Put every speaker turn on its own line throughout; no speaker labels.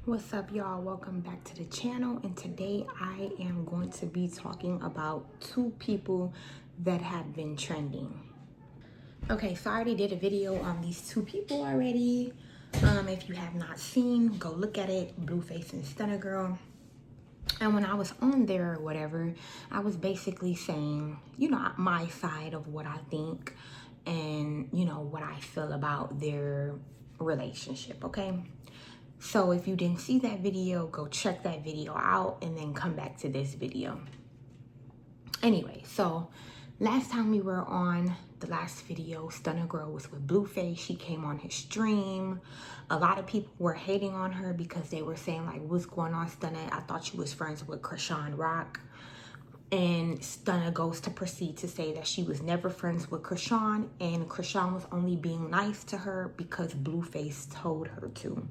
What's up, y'all? Welcome back to the channel, and today I am going to be talking about two people that have been trending. Okay, so I already did a video on these two people already. If you have not seen, go look at it. Blueface and Stunna Girl. And when I was on there or whatever, I was basically saying, my side of what I think and, what I feel about their relationship, okay? So if you didn't see that video, go check that video out and then come back to this video. Anyway, so last time we were on the last video, Stunna Girl was with Blueface. She came on his stream. A lot of people were hating on her because they were saying, like, what's going on, Stunna? I thought you was friends with Krishan Rock. And Stunna goes to proceed to say that she was never friends with Krishan, and Krishan was only being nice to her because Blueface told her to.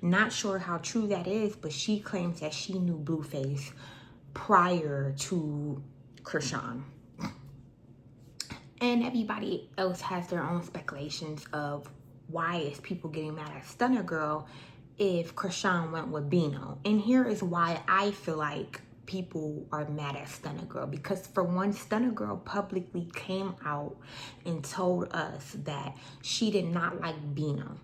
Not sure how true that is, but she claims that she knew Blueface prior to Krishan. And everybody else has their own speculations of why is people getting mad at Stunna Girl if Krishan went with Bino. And here is why I feel like people are mad at Stunna Girl, because for one, Stunna Girl publicly came out and told us that she did not like Bino.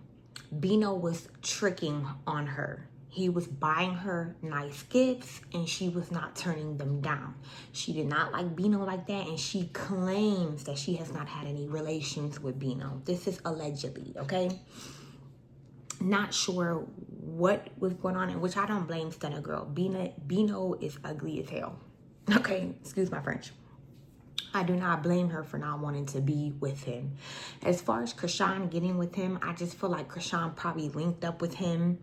Bino was tricking on her. He was buying her nice gifts and she was not turning them down. She did not like Bino like that, and she claims that she has not had any relations with Bino. This is allegedly, okay? Not sure what was going on, in which I don't blame Stunna Girl. Bino is ugly as hell. Okay, excuse my French. I do not blame her for not wanting to be with him. As far as Krishan getting with him, I just feel like Krishan probably linked up with him,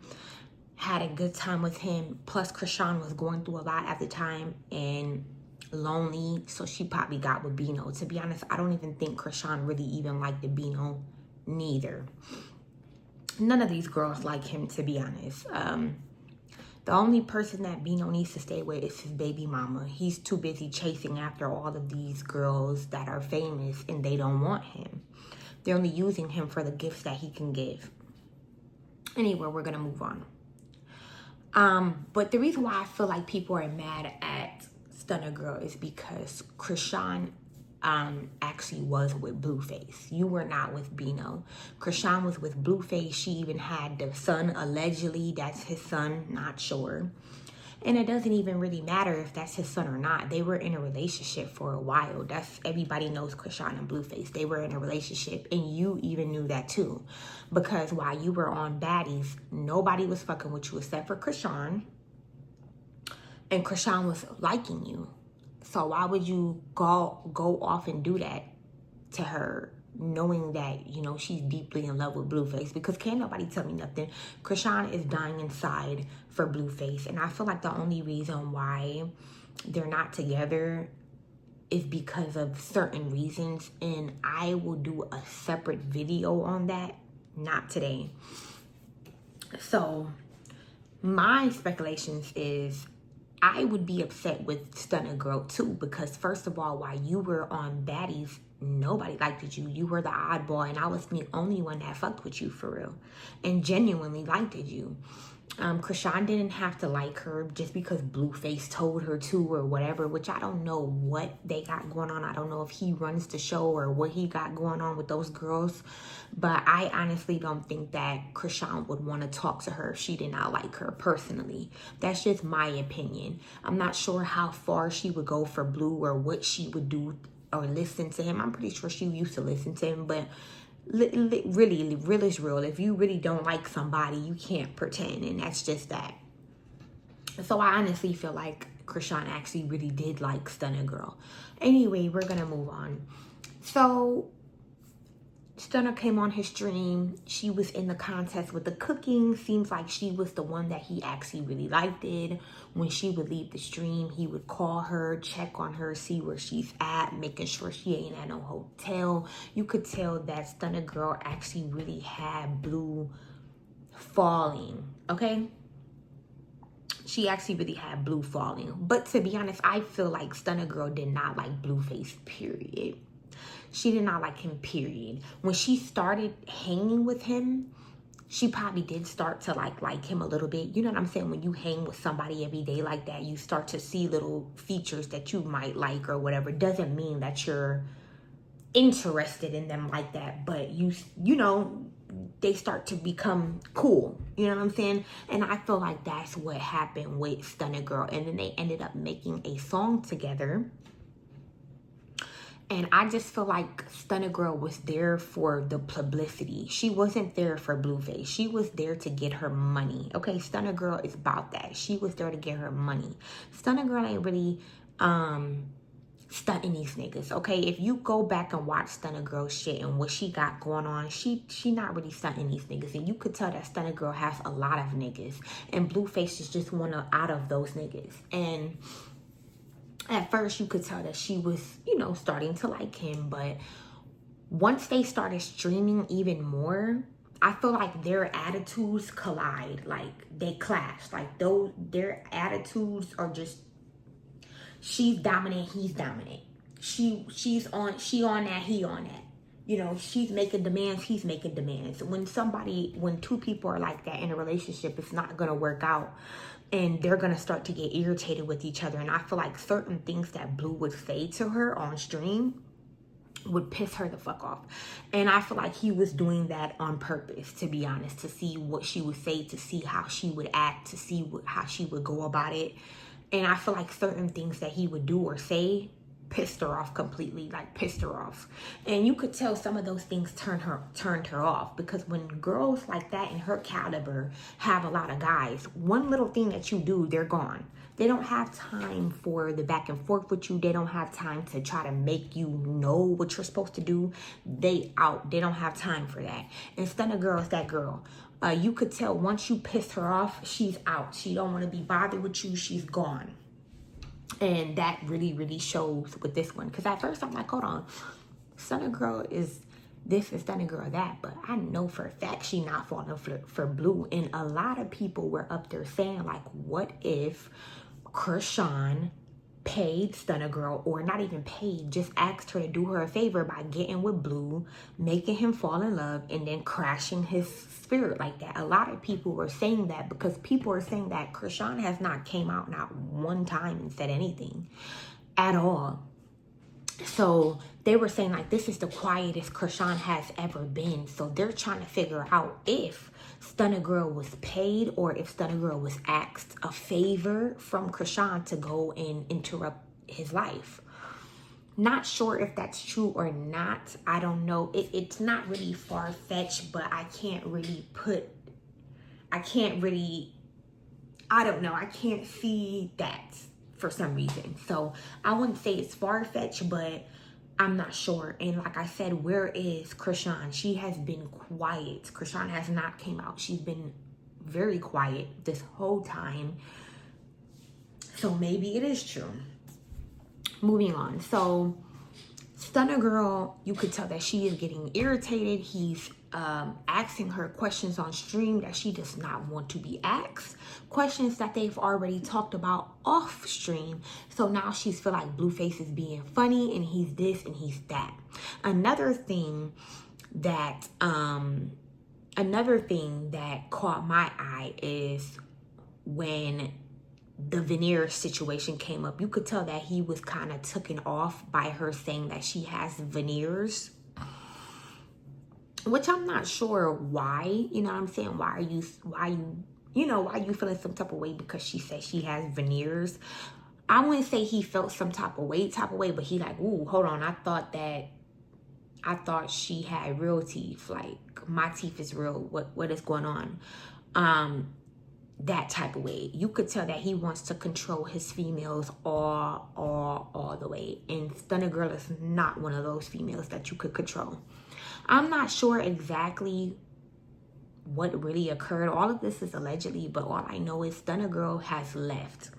had a good time with him. Plus, Krishan was going through a lot at the time and lonely, so she probably got with Bino. To be honest, I don't even think Krishan really even liked the Bino neither. None of these girls like him, to be honest. The only person that Bino needs to stay with is his baby mama. He's too busy chasing after all of these girls that are famous and they don't want him. They're only using him for the gifts that he can give. Anyway, we're gonna move on. But the reason why I feel like people are mad at Stunna Girl is because Krishan actually was with Blueface. You were not with Bino. Krishan was with Blueface. She even had the son, allegedly. That's his son, not sure. And it doesn't even really matter if that's his son or not. They were in a relationship for a while. That's, everybody knows Krishan and Blueface. They were in a relationship, and you even knew that too. Because while you were on Baddies, nobody was fucking with you except for Krishan. And Krishan was liking you. So why would you go off and do that to her, knowing that, she's deeply in love with Blueface? Because can't nobody tell me nothing. Krishan is dying inside for Blueface. And I feel like the only reason why they're not together is because of certain reasons. And I will do a separate video on that, not today. So my speculations is, I would be upset with Stunna Girl too, because first of all, while you were on Baddies, nobody liked you. You were the oddball, and I was the only one that fucked with you for real and genuinely liked you. Krishan didn't have to like her just because Blueface told her to or whatever, which I don't know what they got going on. I don't know if he runs the show or what he got going on with those girls, but I honestly don't think that Krishan would want to talk to her if she did not like her personally. That's just my opinion. I'm not sure how far she would go for Blue or what she would do or listen to him. I'm pretty sure she used to listen to him, but really, real is real. If you really don't like somebody, you can't pretend, and that's just that. So I honestly feel like Krishan actually really did like Stunna Girl. Anyway, we're gonna move on. So Stunna came on his stream. She was in the contest with the cooking. Seems like she was the one that he actually really liked it. When she would leave the stream, he would call her, check on her, see where she's at, making sure she ain't at no hotel. You could tell that Stunna Girl actually really had Blue falling, okay? She actually really had Blue falling. But to be honest, I feel like Stunna Girl did not like Blueface, period. She did not like him, period. When she started hanging with him, she probably did start to like him a little bit. You know what I'm saying? When you hang with somebody every day like that, you start to see little features that you might like or whatever. Doesn't mean that you're interested in them like that, but you know, they start to become cool. You know what I'm saying? And I feel like that's what happened with Stunna Girl. And then they ended up making a song together. And I just feel like Stunna Girl was there for the publicity. She wasn't there for Blueface. She was there to get her money. Okay, Stunna Girl is about that. She was there to get her money. Stunna Girl ain't really stunting these niggas. Okay, if you go back and watch Stunna Girl shit and what she got going on, she not really stunting these niggas. And you could tell that Stunna Girl has a lot of niggas. And Blueface is just one out of those niggas. And at first you could tell that she was, you know, starting to like him, but once they started streaming even more, I feel like their attitudes collide, like they clash. Like their attitudes are just, she's dominant, he's dominant. She on that, he on that. You know, she's making demands, he's making demands. When two people are like that in a relationship, it's not gonna work out. And they're going to start to get irritated with each other. And I feel like certain things that Blue would say to her on stream would piss her the fuck off. And I feel like he was doing that on purpose, to be honest, to see what she would say, to see how she would act, to see how she would go about it. And I feel like certain things that he would do or say pissed her off completely, like pissed her off. And you could tell some of those things turned her off, because when girls like that in her caliber have a lot of guys, one little thing that you do, they're gone. They don't have time for the back and forth with you. They don't have time to try to make you know what you're supposed to do. They out. They don't have time for that. And Stunna Girl is that girl. You could tell once you piss her off, she's out. She don't want to be bothered with you. She's gone. And that really, really shows with this one. Because at first I'm like, hold on, Stunna Girl is this and Stunna Girl that. But I know for a fact she not falling for Blue. And a lot of people were up there saying, like, what if Krishan paid Stunna Girl, or not even paid, just asked her to do her a favor by getting with Blue, making him fall in love, and then crashing his spirit like that. A lot of people were saying that, because people are saying that Krishan has not came out not one time and said anything at all. So they were saying like, this is the quietest Krishan has ever been. So they're trying to figure out if Stunna Girl was paid, or if Stunna Girl was asked a favor from Krishan to go and interrupt his life. Not sure if that's true or not. I don't know. It's not really far-fetched, but I don't know. I can't see that for some reason. So I wouldn't say it's far-fetched, but I'm not sure. And like I said, where is Krishan? She has been quiet. Krishan has not came out. She's been very quiet this whole time. So maybe it is true. Moving on. So Stunna Girl, you could tell that she is getting irritated. He's asking her questions on stream that she does not want to be asked. Questions that they've already talked about off stream. So now she's feel like Blueface is being funny and he's this and he's that. Another thing that caught my eye is when the veneer situation came up. You could tell that he was kind of taken off by her saying that she has veneers, which I'm not sure why. You know what I'm saying? Why are you feeling some type of way because she said she has veneers? I wouldn't say he felt some type of way, but he like, ooh, hold on, I thought she had real teeth, like my teeth is real, what is going on? That type of way. You could tell that he wants to control his females all the way. And Stunna Girl is not one of those females that you could control. I'm not sure exactly what really occurred. All of this is allegedly, but all I know is Stunna Girl has left.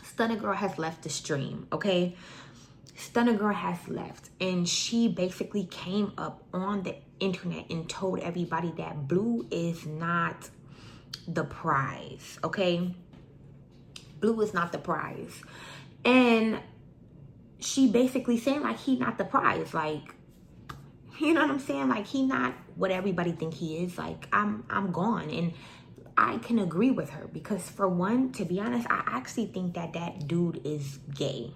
Stunna Girl has left the stream, okay? Stunna Girl has left, and she basically came up on the internet and told everybody that Blue is not the prize, okay? Blue is not the prize. And she basically saying like he not the prize, like You know what I'm saying? Like, he not what everybody think he is. Like, I'm gone. And I can agree with her because, for one, to be honest, I actually think that that dude is gay.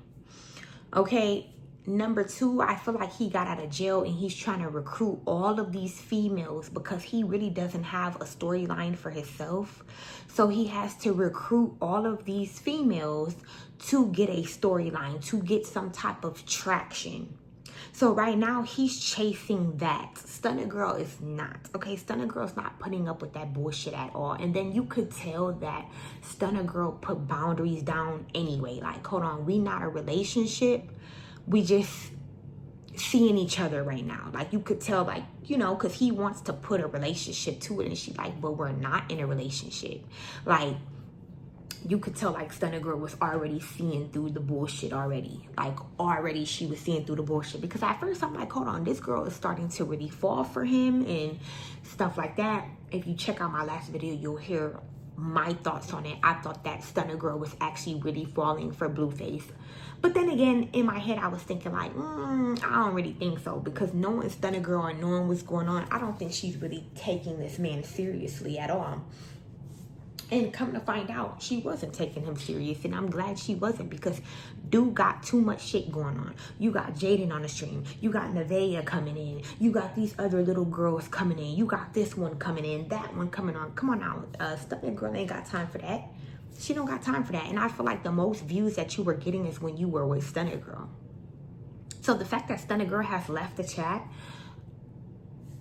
Okay. Number two, I feel like he got out of jail and he's trying to recruit all of these females because he really doesn't have a storyline for himself. So he has to recruit all of these females to get a storyline, to get some type of traction. So right now he's chasing that. Stunna Girl is not. Okay, Stunna Girl's not putting up with that bullshit at all. And then you could tell that Stunna Girl put boundaries down anyway. Like, hold on, we not a relationship. We just seeing each other right now. Like, you could tell, like, you know, because he wants to put a relationship to it, and she's like, but we're not in a relationship. Like, you could tell, like, Stunna Girl was already seeing through the bullshit already. Like, already she was seeing through the bullshit. Because at first I'm like, hold on, this girl is starting to really fall for him and stuff like that. If you check out my last video, you'll hear my thoughts on it. I thought that Stunna Girl was actually really falling for Blueface. But then again, in my head, I was thinking like, I don't really think so. Because knowing Stunna Girl and knowing what's going on, I don't think she's really taking this man seriously at all. And come to find out, she wasn't taking him serious. And I'm glad she wasn't, because dude got too much shit going on. You got Jaden on the stream. You got Nevaeh coming in. You got these other little girls coming in. You got this one coming in, that one coming on. Come on now. Stunna Girl ain't got time for that. She don't got time for that. And I feel like the most views that you were getting is when you were with Stunna Girl. So the fact that Stunna Girl has left the chat,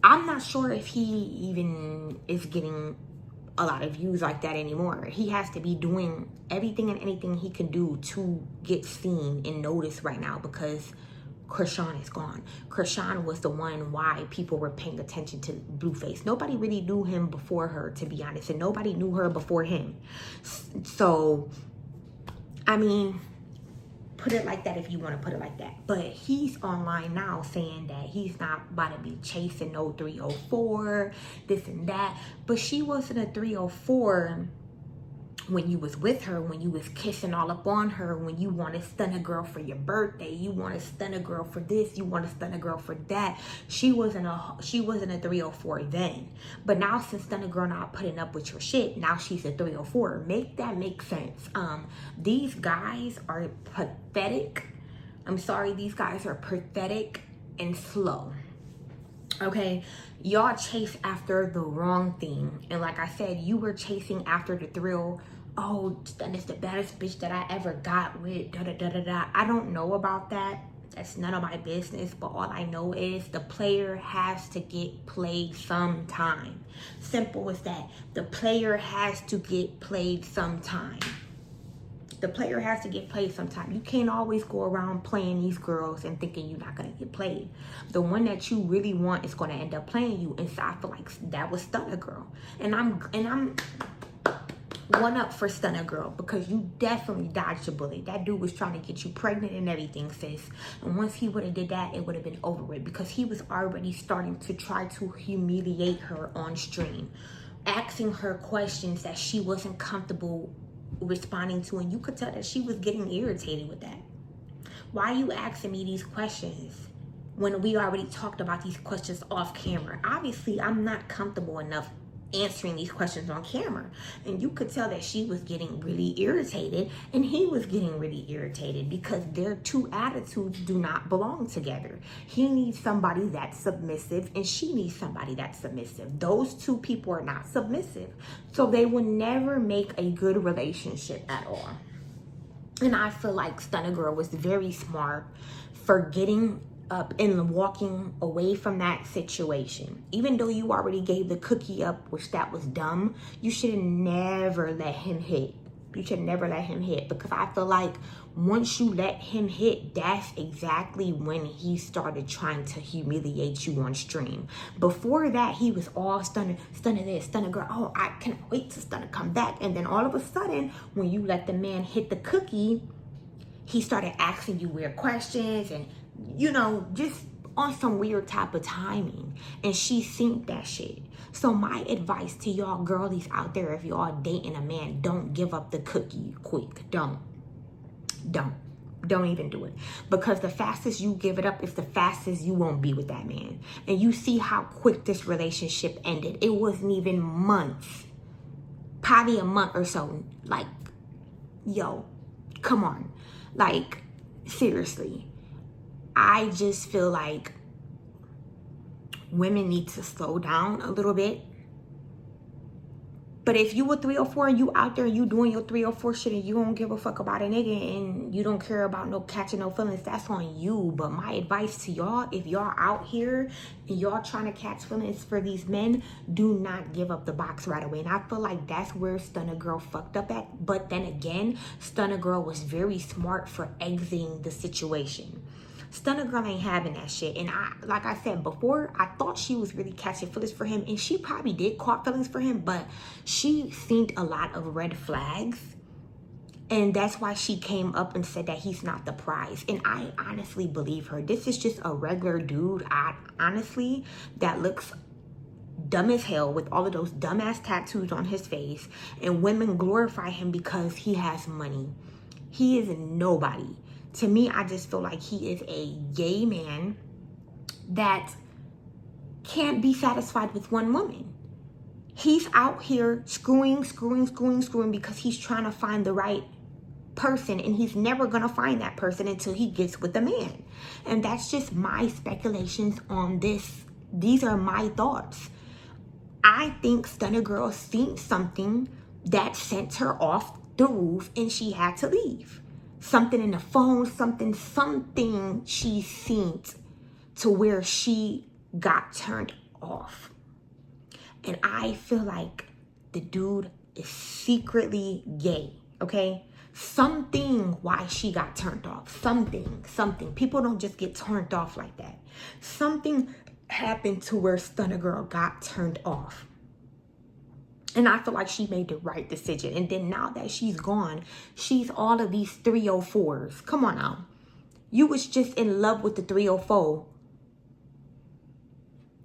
I'm not sure if he even is getting a lot of views like that anymore. He has to be doing everything and anything he can do to get seen and noticed right now, because Chrisean is gone. Chrisean was the one why people were paying attention to Blueface. Nobody really knew him before her, to be honest, and nobody knew her before him. So, I mean, put it like that if you want to put it like that. But he's online now saying that he's not about to be chasing no 304, this and that. But she wasn't a 304 when you was with her, when you was kissing all up on her, when you wanted Stunna Girl for your birthday, you wanted Stunna Girl for this, you wanted Stunna Girl for that. She wasn't a 304 then. But now, since Stunna Girl not putting up with your shit, now she's a 304. Make that make sense. These guys are pathetic. I'm sorry, these guys are pathetic and slow. Okay, y'all chase after the wrong thing. And like I said, you were chasing after the thrill. Oh, Stunna's the baddest bitch that I ever got with, da da da da da. I don't know about that. That's none of my business. But all I know is the player has to get played sometime. Simple as that. The player has to get played sometime. The player has to get played sometime. You can't always go around playing these girls and thinking you're not going to get played. The one that you really want is going to end up playing you. And so I feel like that was Stunna Girl. And I'm one up for Stunna Girl, because you definitely dodged a bullet. That dude was trying to get you pregnant and everything, sis. And once he would have did that, it would have been over with, because he was already starting to try to humiliate her on stream, asking her questions that she wasn't comfortable responding to, and you could tell that she was getting irritated with that. Why are you asking me these questions when we already talked about these questions off camera? Obviously, I'm not comfortable enough answering these questions on camera. And you could tell that she was getting really irritated, and he was getting really irritated, because their two attitudes do not belong together. He needs somebody that's submissive, and she needs somebody that's submissive. Those two people are not submissive, so they will never make a good relationship at all. And I feel like Stunna Girl was very smart for getting up and walking away from that situation. Even though you already gave the cookie up, which that was dumb, you should have never let him hit. You should never let him hit, because I feel like once you let him hit, that's exactly when he started trying to humiliate you on stream. Before that, he was all Stunna this, Stunna Girl. Oh, I can't wait to Stunna come back. And then all of a sudden, when you let the man hit the cookie, he started asking you weird questions and, you know, just on some weird type of timing. And she synced that shit. So my advice to y'all girlies out there, if y'all dating a man, don't give up the cookie quick. Don't. don't even do it. Because the fastest you give it up is the fastest you won't be with that man. And you see how quick this relationship ended. It wasn't even months. Probably a month or so. Like, yo, come on. Like, seriously. I just feel like women need to slow down a little bit. But if you a 304 and you out there and you doing your 304 shit and you don't give a fuck about a nigga and you don't care about no catching no feelings, that's on you. But my advice to y'all, if y'all out here and y'all trying to catch feelings for these men, do not give up the box right away. And I feel like that's where Stunna Girl fucked up at. But then again, Stunna Girl was very smart for exiting the situation. Stunna Girl ain't having that shit. And like I said before, I thought she was really catching feelings for him. And she probably did caught feelings for him. But she seen a lot of red flags. And that's why she came up and said that he's not the prize. And I honestly believe her. This is just a regular dude, honestly, that looks dumb as hell with all of those dumbass tattoos on his face. And women glorify him because he has money. He is nobody. To me, I just feel like he is a gay man that can't be satisfied with one woman. He's out here screwing because he's trying to find the right person, and he's never going to find that person until he gets with a man. And that's just my speculations on this. These are my thoughts. I think Stunna Girl seen something that sent her off the roof and she had to leave. Something in the phone, something she seen to where she got turned off. And I feel like the dude is secretly gay, okay? Something why she got turned off. Something. People don't just get turned off like that. Something happened to where Stunna Girl got turned off. And I feel like she made the right decision. And then now that she's gone, she's all of these 304s. Come on now. You was just in love with the 304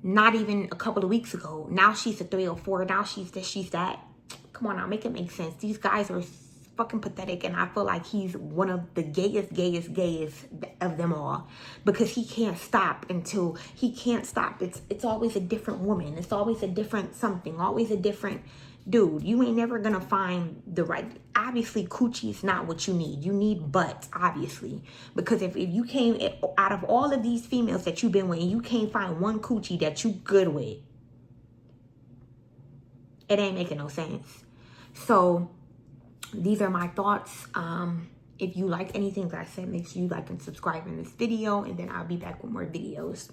not even a couple of weeks ago. Now she's a 304. Now she's this, she's that. Come on now, make it make sense. These guys are fucking pathetic. And I feel like he's one of the gayest of them all. Because he can't stop until he can't stop. It's always a different woman. It's always a different something. Always a different dude. You ain't never gonna find the right. Obviously, coochie is not what you need. You need butts, obviously. Because if you came out of all of these females that you've been with, and you can't find one coochie that you good with, it ain't making no sense. So these are my thoughts. If you liked anything that I said, make sure you like and subscribe in this video, and then I'll be back with more videos.